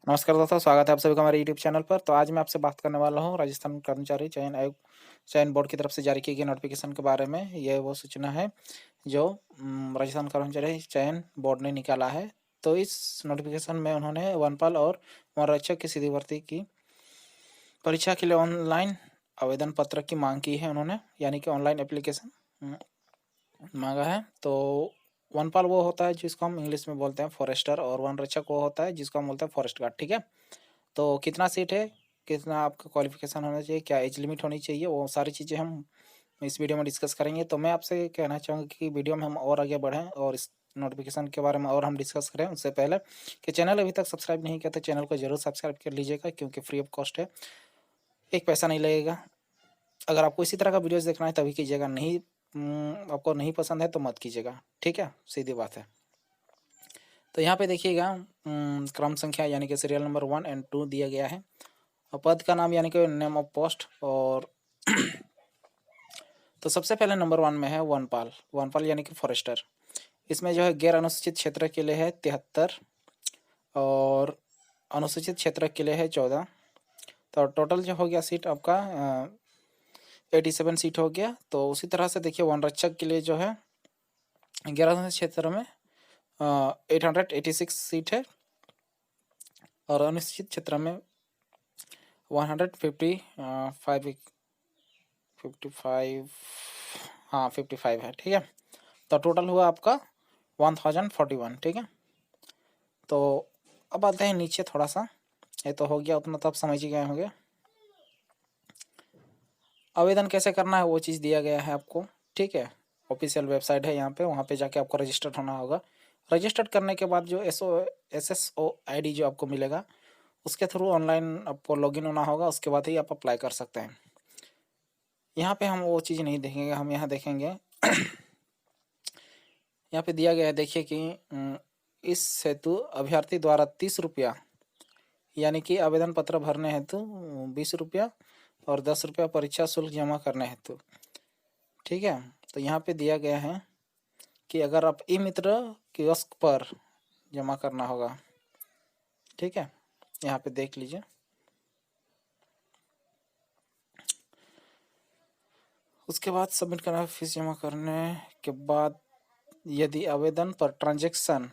नमस्कार दोस्तों, स्वागत है आप सभी का हमारे यूट्यूब चैनल पर। तो आज मैं आपसे बात करने वाला हूँ राजस्थान कर्मचारी चयन आयोग चयन बोर्ड की तरफ से जारी की गई नोटिफिकेशन के बारे में। ये वो सूचना है जो राजस्थान कर्मचारी चयन बोर्ड ने निकाला है। तो इस नोटिफिकेशन में उन्होंने वनपाल और वनरक्षक की सीधी भर्ती की परीक्षा के लिए ऑनलाइन आवेदन पत्र की मांग की है उन्होंने, यानी कि ऑनलाइन एप्लीकेशन मांगा है। तो वनपाल वो होता है जिसको हम इंग्लिश में बोलते हैं फॉरेस्टर, और वनरक्षक वो होता है जिसको हम बोलते हैं फॉरेस्ट गार्ड। ठीक है। तो कितना सीट है, कितना आपका क्वालिफिकेशन होना चाहिए, क्या एज लिमिट होनी चाहिए, वो सारी चीज़ें हम इस वीडियो में डिस्कस करेंगे। तो मैं आपसे कहना चाहूँगा कि वीडियो में हम और आगे बढ़ें और इस नोटिफिकेशन के बारे में और हम डिस्कस करें उससे पहले कि चैनल अभी तक सब्सक्राइब नहीं किया तो चैनल को जरूर सब्सक्राइब कर लीजिएगा, क्योंकि फ्री ऑफ कॉस्ट है, एक पैसा नहीं लगेगा। अगर आपको इसी तरह का वीडियोस देखना है तभी कीजिएगा, नहीं आपको नहीं पसंद है तो मत कीजिएगा। ठीक है, सीधी बात है। तो यहाँ पे देखिएगा क्रम संख्या यानी कि सीरियल नंबर 1 और 2 दिया गया है, और पद का नाम यानी कि नेम ऑफ पोस्ट। और तो सबसे पहले नंबर 1 में है वनपाल। वनपाल यानी कि फॉरेस्टर। इसमें जो है गैर अनुसूचित क्षेत्र के लिए है 73 और अनुसूचित क्षेत्र के लिए है 14। तो टोटल जो हो गया सीट आपका 87 सीट हो गया। तो उसी तरह से देखिए वनरक्षक के लिए जो है गैर अनुसूचित क्षेत्र में 886 सीट है, और अनुसूचित क्षेत्र में 155 55 हाँ 55 है। ठीक है। तो टोटल हुआ आपका 1041। ठीक है। तो अब आते हैं नीचे थोड़ा सा, ये तो हो गया उतना तो आप समझ ही गए होंगे। आवेदन कैसे करना है वो चीज़ दिया गया है आपको। ठीक है। ऑफिशियल वेबसाइट है यहाँ पे, वहाँ पे जाके आपको रजिस्टर्ड होना होगा। रजिस्टर्ड करने के बाद जो SSO ID जो आपको मिलेगा उसके थ्रू ऑनलाइन आपको लॉगिन होना होगा, उसके बाद ही आप अप्लाई कर सकते हैं। यहाँ पे हम वो चीज़ नहीं देखेंगे, हम यहाँ देखेंगे यहाँ पे दिया गया है, देखिए कि इस हेतु अभ्यर्थी द्वारा 30 रुपया यानी कि आवेदन पत्र भरने हेतु 20 रुपया और 10 रुपया परीक्षा शुल्क जमा करने हेतु। ठीक है। तो यहाँ पे दिया गया है कि अगर आप ई मित्र कियोस्क पर जमा करना होगा। ठीक है, यहाँ पे देख लीजिए। उसके बाद सबमिट करना है। फीस जमा करने के बाद यदि आवेदन पर ट्रांजैक्शन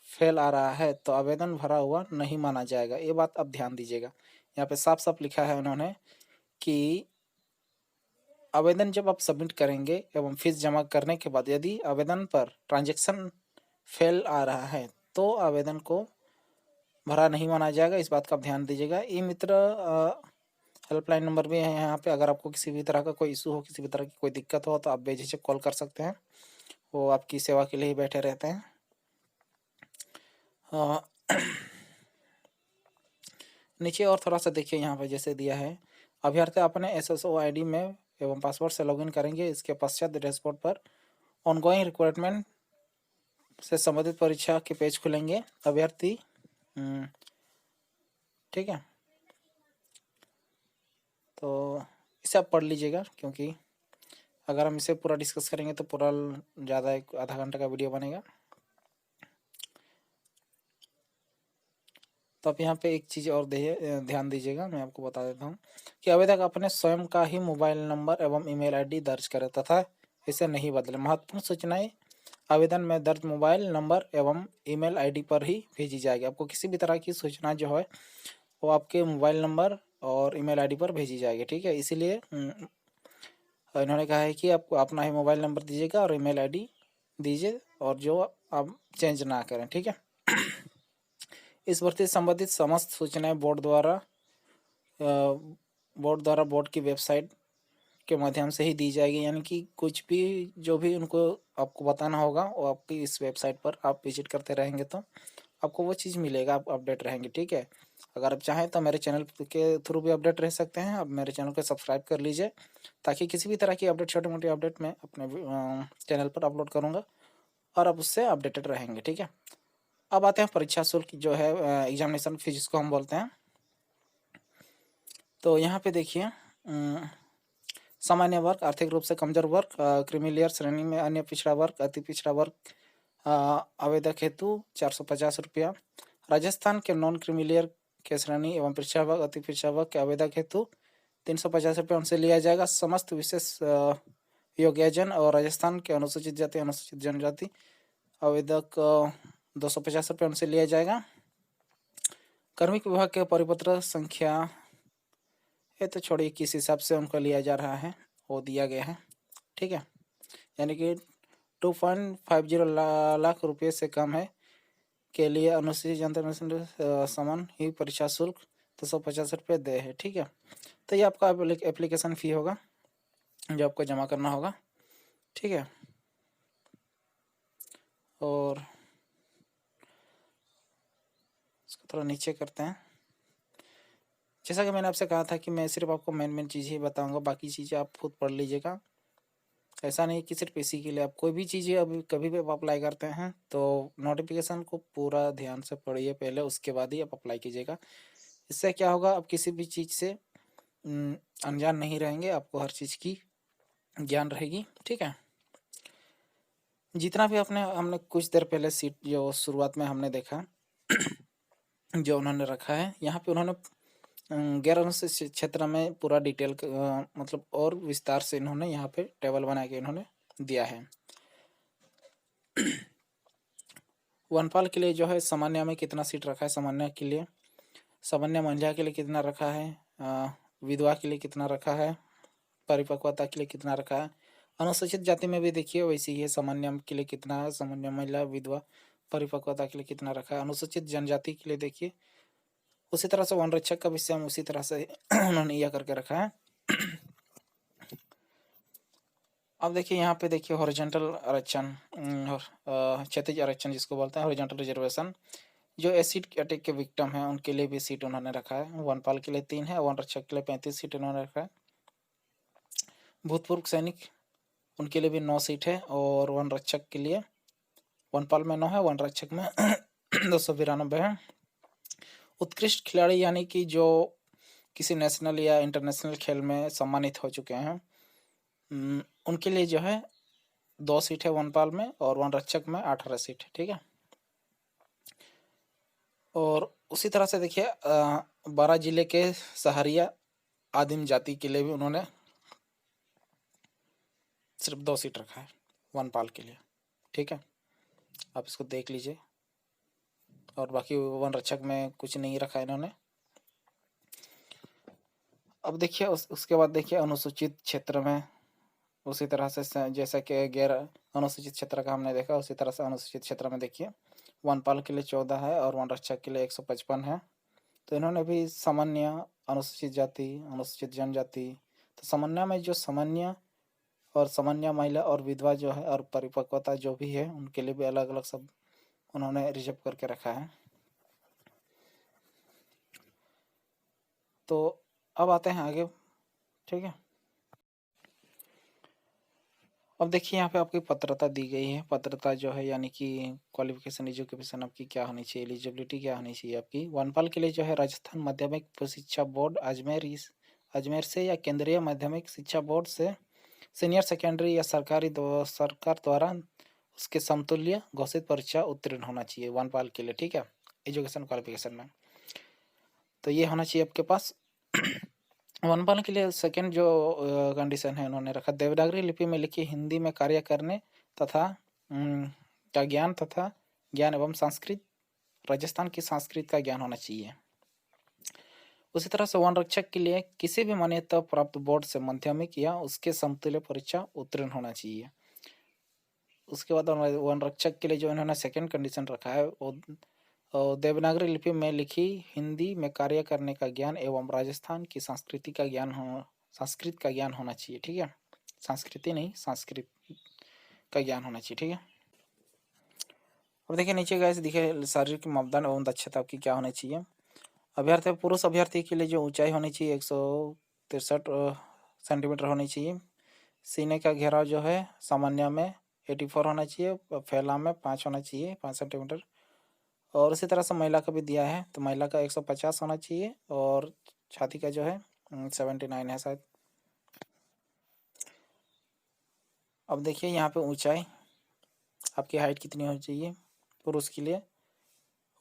फेल आ रहा है तो आवेदन भरा हुआ नहीं माना जाएगा। ये बात आप ध्यान दीजिएगा। यहाँ पे साफ साफ लिखा है उन्होंने कि आवेदन जब आप सबमिट करेंगे एवं फीस जमा करने के बाद यदि आवेदन पर ट्रांजैक्शन फेल आ रहा है तो आवेदन को भरा नहीं माना जाएगा। इस बात का आप ध्यान दीजिएगा। ई मित्र हेल्पलाइन नंबर भी है यहाँ पे। अगर आपको किसी भी तरह का कोई इशू हो, किसी भी तरह की कोई दिक्कत हो तो आप बेझिझक कॉल कर सकते हैं, वो आपकी सेवा के लिए ही बैठे रहते हैं। नीचे और थोड़ा सा देखिए, यहाँ पर जैसे दिया है अभ्यर्थी अपने SSO ID में एवं पासवर्ड से लॉगिन करेंगे। इसके पश्चात डैशबोर्ड पर ऑनगोइंग रिक्वायरमेंट से संबंधित परीक्षा के पेज खुलेंगे। अभ्यर्थी ठीक है, तो इसे आप पढ़ लीजिएगा, क्योंकि अगर हम इसे पूरा डिस्कस करेंगे तो पूरा ज़्यादा एक आधा घंटा का वीडियो बनेगा। तो आप यहाँ पे एक चीज़ और ध्यान दीजिएगा, मैं आपको बता देता हूँ कि आवेदक अपने स्वयं का ही मोबाइल नंबर एवं ईमेल ID दर्ज करें तथा इसे नहीं बदलें। महत्वपूर्ण सूचनाएं आवेदन में दर्ज मोबाइल नंबर एवं ईमेल ID पर ही भेजी जाएगी। आपको किसी भी तरह की सूचना जो है वो आपके मोबाइल नंबर और ईमेल ID पर भेजी जाएगी। ठीक है, इसीलिए इन्होंने कहा है कि आपको अपना ही मोबाइल नंबर दीजिएगा और ईमेल ID दीजिए, और जो आप चेंज ना करें। ठीक है। इस भर्ती से संबंधित समस्त सूचनाएं बोर्ड की वेबसाइट के माध्यम से ही दी जाएगी, यानी कि कुछ भी जो भी उनको आपको बताना होगा वो आपकी इस वेबसाइट पर आप विजिट करते रहेंगे तो आपको वो चीज़ मिलेगा, आप अपडेट रहेंगे। ठीक है। अगर आप चाहें तो मेरे चैनल के थ्रू भी अपडेट रह सकते हैं। आप मेरे चैनल को सब्सक्राइब कर लीजिए, ताकि किसी भी तरह की अपडेट, छोटी मोटी अपडेट मैं अपने चैनल पर अपलोड करूँगा और आप उससे अपडेटेड रहेंगे। ठीक है। अब आते हैं परीक्षा शुल्क जो है, एग्जामिनेशन फीस जिसको हम बोलते हैं। तो यहाँ पे देखिए सामान्य वर्ग, आर्थिक रूप से कमजोर वर्ग, क्रीमी श्रेणी में अन्य पिछड़ा वर्ग, अति पिछड़ा वर्ग आवेदक हेतु 450 रुपया। राजस्थान के नॉन क्रीमी के श्रेणी एवं परीक्षा विभाग, अति परीक्षा विभाग के आवेदक हेतु 350 रुपये उनसे लिया जाएगा। समस्त विशेष योग्यजन और राजस्थान के अनुसूचित जाति अनुसूचित जनजाति आवेदक 250 रुपये उनसे लिया जाएगा। कार्मिक विभाग के परिपत्र संख्या ये तो छोड़िए, किस हिसाब से उनको लिया जा रहा है वो दिया गया है, ठीक है। यानी कि 2.50 लाख रुपये से कम है के लिए अनुसूचित जनता समान ही परीक्षा शुल्क 250 रुपये दे है, ठीक है। तो ये आपका एप्लीकेशन फ़ी होगा जो आपको जमा करना होगा, ठीक है। और इसको थोड़ा नीचे करते हैं। जैसा कि मैंने आपसे कहा था कि मैं सिर्फ आपको मेन चीज़ ही बताऊंगा, बाकी चीज़ें आप खुद पढ़ लीजिएगा। ऐसा नहीं कि सिर्फ इसी के लिए, आप कोई भी चीज़ें अभी कभी भी आप अप्लाई करते हैं तो नोटिफिकेशन को पूरा ध्यान से पढ़िए पहले, उसके बाद ही आप अप्लाई कीजिएगा। इससे क्या होगा, आप किसी भी चीज़ से अनजान नहीं रहेंगे, आपको हर चीज़ की ज्ञान रहेगी, ठीक है। जितना भी हमने कुछ देर पहले सीट जो शुरुआत में हमने देखा जो उन्होंने रखा है, यहाँ पे उन्होंने गैर अनुसूचित क्षेत्र में पूरा डिटेल मतलब और विस्तार से इन्होंने यहाँ पे टेबल बना के इन्होंने दिया है। वनपाल के लिए जो है सामान्य में कितना सीट रखा है, सामान्य के लिए, सामान्य महिला के लिए कितना रखा है, विधवा के लिए कितना रखा है, परिपक्वता के लिए कितना रखा है। अनुसूचित जाति में भी देखिए वैसे ही है, सामान्य के लिए कितना है, सामान्य महिला विधवा परिपक्वता के लिए कितना रखा है। अनुसूचित जनजाति के लिए देखिए उसी तरह से वन रक्षक का भी सेम उसी तरह से उन्होंने यह करके रखा है। अब देखिए यहाँ पे देखिए हॉरिजॉन्टल आरक्षण और क्षैतिज आरक्षण जिसको बोलते हैं हॉरिजॉन्टल रिजर्वेशन, जो एसिड अटैक के विक्टिम हैं उनके लिए भी सीट उन्होंने रखा है। वनपाल के लिए 3 है, वन रक्षक के लिए 35 सीट उन्होंने रखा है। भूतपूर्व सैनिक उनके लिए भी 9 सीट है, और वन रक्षक के लिए वनपाल में 9 है, वन रक्षक में 292 है। उत्कृष्ट खिलाड़ी यानी कि जो किसी नेशनल या इंटरनेशनल खेल में सम्मानित हो चुके हैं उनके लिए जो है 2 सीट है वनपाल में, और वन रक्षक में 18 सीट है, ठीक है। और उसी तरह से देखिए 12 जिले के सहारिया आदिम जाति के लिए भी उन्होंने सिर्फ 2 सीट रखा है वनपाल के लिए, ठीक है। आप इसको देख लीजिए, और बाकी वन रक्षक में कुछ नहीं रखा है इन्होंने। अब देखिए उसके बाद देखिए अनुसूचित क्षेत्र में उसी तरह से जैसा कि गैर अनुसूचित क्षेत्र का हमने देखा, उसी तरह से अनुसूचित क्षेत्र में देखिए वनपाल के लिए 14 है और वन रक्षक के लिए 155 है। तो इन्होंने भी सामान्य, अनुसूचित जाति, अनुसूचित जनजाति, तो सामान्य में जो सामान्य और सामान्य महिला और विधवा जो है और परिपक्वता जो भी है उनके लिए भी अलग अलग सब उन्होंने रिजर्व करके रखा है। तो अब आते हैं आगे, ठीक है। अब देखिए यहाँ पे आपकी पात्रता दी गई है। पात्रता जो है यानी कि क्वालिफिकेशन, एजुकेशन आपकी क्या होनी चाहिए, एलिजिबिलिटी क्या होनी चाहिए आपकी। वनपाल के लिए जो है राजस्थान माध्यमिक शिक्षा बोर्ड अजमेर से या केंद्रीय माध्यमिक शिक्षा बोर्ड से सीनियर सेकेंडरी या सरकार द्वारा उसके समतुल्य घोषित परीक्षा उत्तीर्ण होना चाहिए वनपाल के लिए, ठीक है, एजुकेशन क्वालिफिकेशन में। तो ये होना चाहिए आपके पास। वनपाल के लिए सेकंड जो कंडीशन है उन्होंने रखा, देवनागरी लिपि में लिखी हिंदी में कार्य करने तथा का ज्ञान तथा ज्ञान एवं संस्कृत, राजस्थान की संस्कृत का ज्ञान होना चाहिए। उसी तरह से वन रक्षक के लिए किसी भी मान्यता प्राप्त बोर्ड से माध्यमिक या उसके समतुल्य परीक्षा उत्तीर्ण होना चाहिए। उसके बाद वन रक्षक के लिए जो इन्होंने सेकंड कंडीशन रखा है वो देवनागरी लिपि में लिखी हिंदी में कार्य करने का ज्ञान एवं राजस्थान की संस्कृत का ज्ञान होना चाहिए, ठीक है। संस्कृति नहीं, संस्कृत का ज्ञान होना चाहिए, ठीक है। अब देखिए नीचे गाइस देखिए शारीरिक मापदंड एवं दक्षता आपकी क्या होनी चाहिए। अभ्यर्थी, पुरुष अभ्यर्थी के लिए जो ऊंचाई होनी चाहिए 163 सेंटीमीटर होनी चाहिए। सीने का घेराव जो है सामान्य में 84 होना चाहिए, फैला में 5 होना चाहिए, 5 सेंटीमीटर। और उसी तरह से महिला का भी दिया है, तो महिला का 150 होना चाहिए, और छाती का जो है 79 है शायद। अब देखिए यहाँ पे ऊंचाई आपकी हाइट कितनी होनी चाहिए पुरुष के लिए,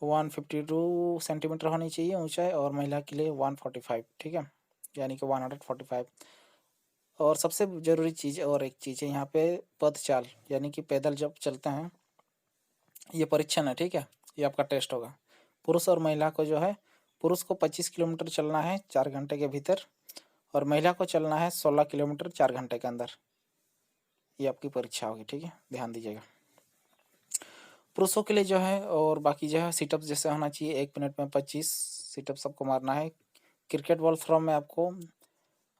152 सेंटीमीटर होनी चाहिए ऊंचाई, और महिला के लिए 145, ठीक है, यानी कि 145। और सबसे ज़रूरी चीज़ और एक चीज़ है यहाँ पे, पदचाल, यानी कि पैदल जब चलते हैं, ये परीक्षण है, ठीक है, ये आपका टेस्ट होगा। पुरुष और महिला को जो है, पुरुष को 25 किलोमीटर चलना है 4 घंटे के भीतर, और महिला को चलना है 16 किलोमीटर 4 घंटे के अंदर। ये आपकी परीक्षा होगी, ठीक है, ध्यान दीजिएगा। पुरुषों के लिए जो है, और बाकी जो है सीटअप जैसे होना चाहिए, 1 मिनट में 25 सीटअप सबको मारना है। क्रिकेट बॉल थ्रो में आपको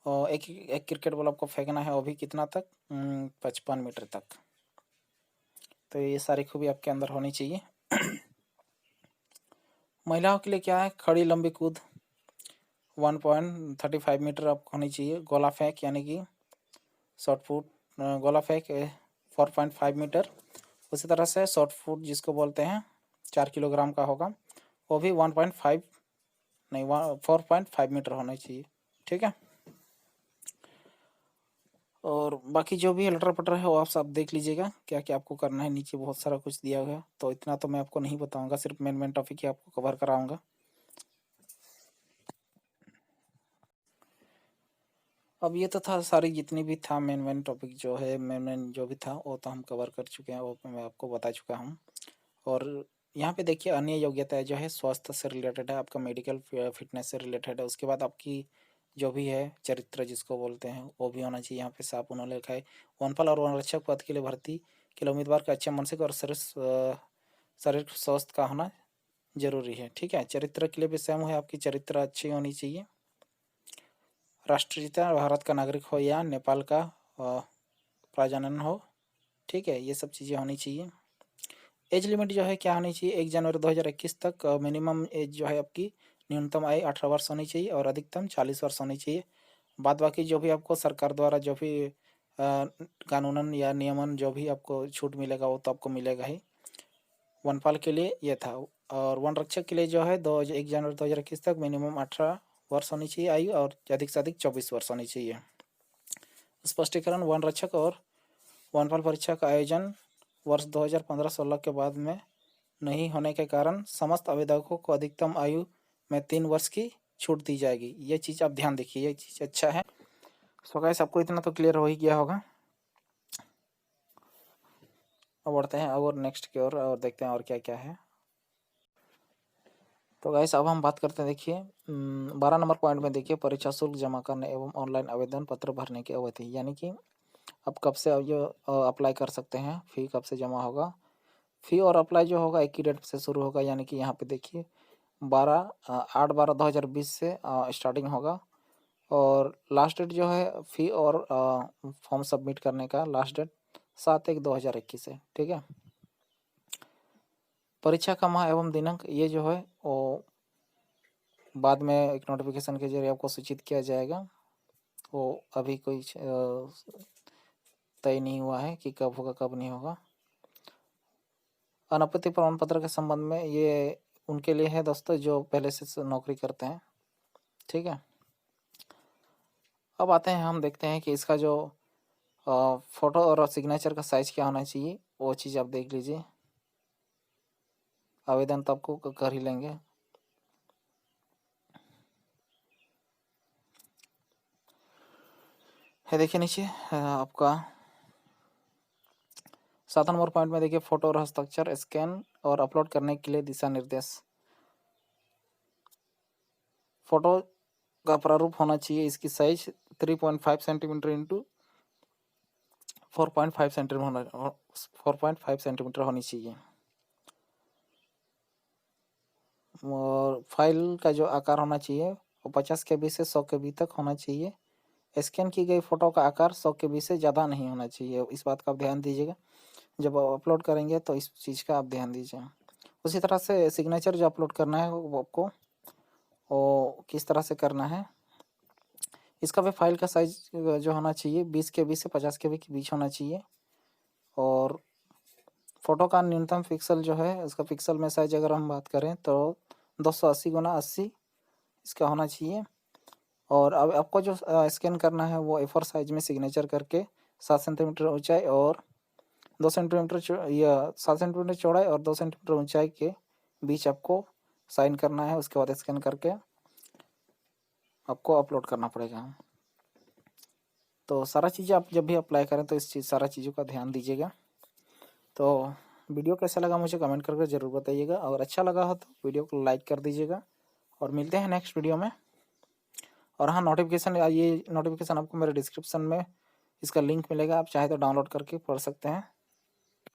एक क्रिकेट बॉल आपको फेंकना है, वो भी कितना तक, 55 मीटर तक। तो ये सारी खूबी आपके अंदर होनी चाहिए। महिलाओं के लिए क्या है, खड़ी लंबी कूद 1.35 मीटर आपको होनी चाहिए। गोला फेंक यानी कि शॉर्ट पुट, गोला फेंक 4.5 मीटर। उसी तरह से शॉर्ट पुट जिसको बोलते हैं 4 किलोग्राम का होगा, वो भी 1.5 नहीं 4.5 मीटर होना चाहिए, ठीक है। और बाकी जो भी लटर पटर है वो आप सब देख लीजिएगा क्या क्या आपको करना है, नीचे बहुत सारा कुछ दिया हुआ है, तो इतना तो मैं आपको नहीं बताऊंगा, सिर्फ मेन टॉपिक ही आपको कवर कराऊंगा। अब ये तो था सारी जितनी भी था मेन टॉपिक जो है, मेन जो भी था वो तो हम कवर कर चुके हैं, वो मैं आपको बता चुका हूँ। और यहाँ पे देखिए अन्य योग्यताएं जो है स्वास्थ्य से रिलेटेड है, आपका मेडिकल फिटनेस से रिलेटेड है। उसके बाद आपकी जो भी है चरित्र जिसको बोलते हैं वो भी होना चाहिए। यहाँ पे साफ उन्होंने लिखा है, वनपाल और वनरक्षक पद के लिए भर्ती के लिए उम्मीदवार का अच्छे मानसिक और शरीर स्वस्थ का होना जरूरी है, ठीक है। चरित्र के लिए भी सेम है, आपकी चरित्र अच्छी होनी चाहिए। राष्ट्रीयता भारत का नागरिक हो या नेपाल का प्रजनन हो, ठीक है, ये सब चीज़ें होनी चाहिए। एज लिमिट जो है क्या होनी चाहिए, 1 जनवरी 2021 तक मिनिमम एज जो है आपकी न्यूनतम आयु 18 वर्ष होनी चाहिए और अधिकतम 40 वर्ष होनी चाहिए। बाद बाकी जो भी आपको सरकार द्वारा जो भी कानूनन या नियमन जो भी आपको छूट मिलेगा वो तो आपको मिलेगा ही। वनपाल के लिए ये था। और वन रक्षक के लिए जो है 1 जनवरी 2021 तक मिनिमम 18 वर्ष होनी चाहिए आयु, और अधिक से अधिक 24 वर्ष होनी चाहिए। स्पष्टीकरण, वन रक्षक और वनपाल परीक्षा का आयोजन वर्ष 2015-16 के बाद में नहीं होने के कारण समस्त आवेदकों को अधिकतम आयु में 3 वर्ष की छूट दी जाएगी। ये चीज़ आप ध्यान देखिए, ये चीज़ अच्छा है। सो गाइस आपको इतना तो क्लियर हो ही गया होगा। अब बढ़ते हैं और नेक्स्ट की ओर और देखते हैं और क्या क्या है। तो गाइस अब हम बात करते हैं, देखिए 12 नंबर पॉइंट में देखिए, परीक्षा शुल्क जमा करने एवं ऑनलाइन आवेदन पत्र भरने की अवधि, यानी कि अब कब से ये अप्लाई कर सकते हैं, फ़ी कब से जमा होगा। फ़ी और अप्लाई जो होगा एक ही डेट से शुरू होगा, यानी कि यहाँ पे देखिए 8/12/2020 से स्टार्टिंग होगा। और लास्ट डेट जो है फ़ी और फॉर्म सबमिट करने का लास्ट डेट 7/1/2021 है, ठीक है। परीक्षा का माह एवं दिनांक ये जो है वो बाद में एक नोटिफिकेशन के जरिए आपको सूचित किया जाएगा। वो अभी कोई तय नहीं हुआ है कि कब होगा कब नहीं होगा। अनापत्ति प्रमाण पत्र के संबंध में ये उनके लिए है दोस्तों जो पहले से नौकरी करते हैं, ठीक है। अब आते हैं, हम देखते हैं कि इसका जो फ़ोटो और सिग्नेचर का साइज़ क्या होना चाहिए, वो चीज़ आप देख लीजिए। आवेदन तो आपको कर ही लेंगे। है देखिए नीचे आपका 7 नंबर पॉइंट में देखिए, फ़ोटो और हस्ताक्षर स्कैन और अपलोड करने के लिए दिशा निर्देश। फ़ोटो का प्रारूप होना चाहिए, इसकी साइज 3.5 सेंटीमीटर इंटू 4.5 सेंटीमीटर होनी चाहिए। और फाइल का जो आकार होना चाहिए वो 50 KB से 100 KB तक होना चाहिए। स्कैन की गई फ़ोटो का आकार 100 KB से ज़्यादा नहीं होना चाहिए, इस बात का आप ध्यान दीजिएगा। जब आप अपलोड करेंगे तो इस चीज़ का आप ध्यान दीजिए। उसी तरह से सिग्नेचर जो अपलोड करना है वो आपको वो किस तरह से करना है, इसका भी फाइल का साइज जो होना चाहिए 20 KB से 50 KB के बीच होना चाहिए। और फ़ोटो का न्यूनतम पिक्सल जो है, उसका पिक्सल में साइज अगर हम बात करें तो 280x80 इसका होना चाहिए। और अब आपको जो स्कैन करना है वो A4 साइज में सिग्नेचर करके 7 सेंटीमीटर ऊंचाई और 2 सेंटीमीटर या 7 सेंटीमीटर चौड़ाई और 2 सेंटीमीटर ऊंचाई के बीच आपको साइन करना है, उसके बाद स्कैन करके आपको अपलोड करना पड़ेगा। तो सारा चीज़ें आप जब भी अप्लाई करें तो सारा चीज़ों का ध्यान दीजिएगा। तो वीडियो कैसा लगा मुझे कमेंट करके ज़रूर बताइएगा, और अच्छा लगा हो तो वीडियो को लाइक कर दीजिएगा, और मिलते हैं नेक्स्ट वीडियो में। और हाँ, ये नोटिफिकेशन आपको मेरे डिस्क्रिप्शन में इसका लिंक मिलेगा, आप चाहे तो डाउनलोड करके पढ़ सकते हैं।